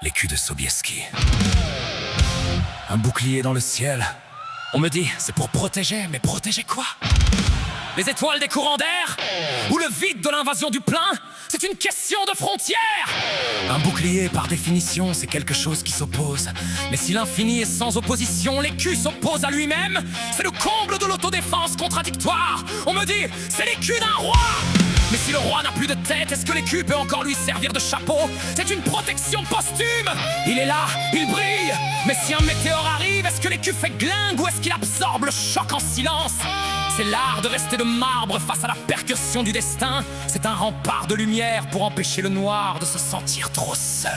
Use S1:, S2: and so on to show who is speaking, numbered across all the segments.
S1: l'écu de Sobieski. Un bouclier dans le ciel. On me dit, c'est pour protéger, mais protéger quoi? Les étoiles des courants d'air? Ou le vide de l'invasion du plein? C'est une question de frontière. Un bouclier, par définition, c'est quelque chose qui s'oppose. Mais si l'infini est sans opposition, l'écu s'oppose à lui-même. C'est le comble de l'autodéfense contradictoire. On me dit, c'est l'écu d'un roi. Mais si le roi n'a plus de tête, est-ce que l'écu peut encore lui servir de chapeau? C'est une protection posthume. Il est là, il brille. Mais si un météore arrive, est-ce que l'écu fait glingue ou est-ce qu'il absorbe le choc en silence? C'est l'art de rester de marbre face à la percussion du destin. C'est un rempart de lumière pour empêcher le noir de se sentir trop seul.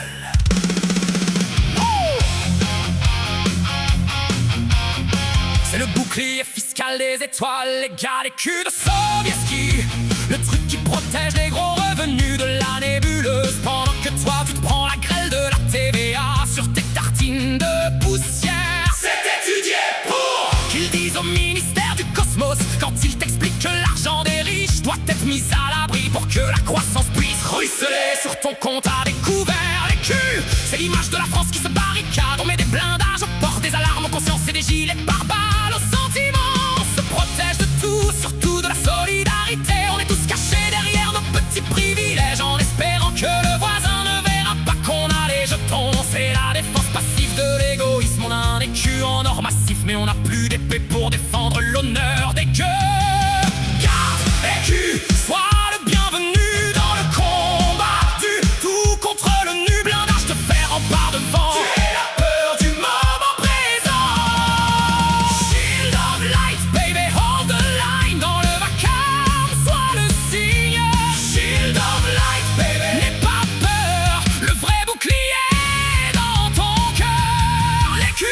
S1: C'est le bouclier fiscal des étoiles, les gars, l'écu de Sobieski. Le truc qui protège les gros revenus de la nébuleuse, pendant que toi tu te prends la grêle de la TVA sur tes tartines de poussière. C'est étudié pour qu'ils disent au ministère du Cosmos, quand ils t'expliquent que l'argent des riches doit être mis à l'abri pour que la croissance puisse ruisseler sur ton compte à découvert. L'écu, c'est l'image de la France qui se barricade. On met des blindages, on porte des alarmes aux consciences et des gilets pare-balles aux sentiments. On se protège de tout, surtout de la solidarité. On est tous cachés derrière nos petits privilèges, en espérant que le voisin ne verra pas qu'on a les jetons. C'est la défense passive de l'égoïsme. On a un écu en or massif, mais on n'a plus d'épée pour défendre l'honneur des gueux. Garde, écu, sois le bienvenu dans le combat du tout contre le nu. Blindage te faire en part devant. Tu es la peur du moment présent. Shield of light, baby, hold the line. Dans le vacarme, sois le signe. Shield of light, baby, n'aie pas peur. Le vrai bouclier dans ton cœur. L'écu,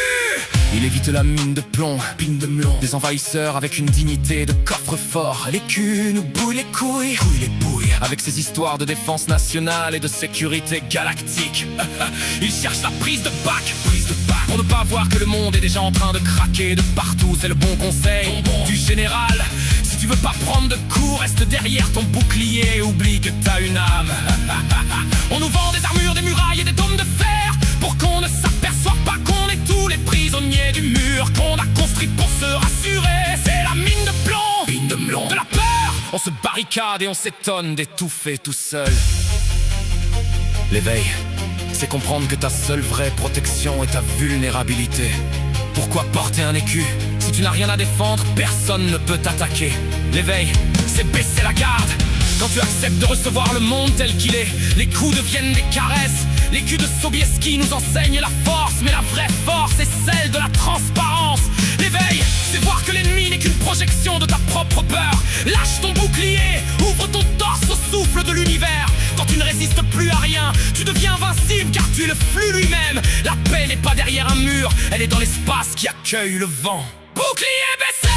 S1: il évite la mine de plomb, pine de melon, des envahisseurs avec une dignité de coffre-fort. L'écu nous bouille les couilles, couille les bouilles, avec ses histoires de défense nationale et de sécurité galactique. Il cherche la prise de bac, pour ne pas voir que le monde est déjà en train de craquer de partout. C'est le bon conseil du général. Si tu veux pas prendre de coups, reste derrière ton bouclier et oublie que t'as une âme. On nous vend des armures, des murailles et des dômes de fer pour qu'on ne s'aperçoive pas qu'on est tous les prisonniers du mur qu'on a construit pour se rassurer. C'est la mine de plomb, de la peur. On se barricade et on s'étonne d'étouffer tout seul. L'éveil, c'est comprendre que ta seule vraie protection est ta vulnérabilité. Pourquoi porter un écu? Si tu n'as rien à défendre, personne ne peut t'attaquer. L'éveil, c'est baisser la garde. Quand tu acceptes de recevoir le monde tel qu'il est, les coups deviennent des caresses. L'écu de Sobieski nous enseigne la force, mais la vraie force est celle de la transparence. L'éveil, c'est voir que l'ennemi n'est qu'une projection de ta propre peur. Lâche ton bouclier, ouvre ton torse au souffle de l'univers. Quand tu ne résistes plus à rien, tu deviens invincible car tu es le flux lui-même. La paix n'est pas derrière un mur, elle est dans l'espace qui accueille le vent. Bouclier baissé.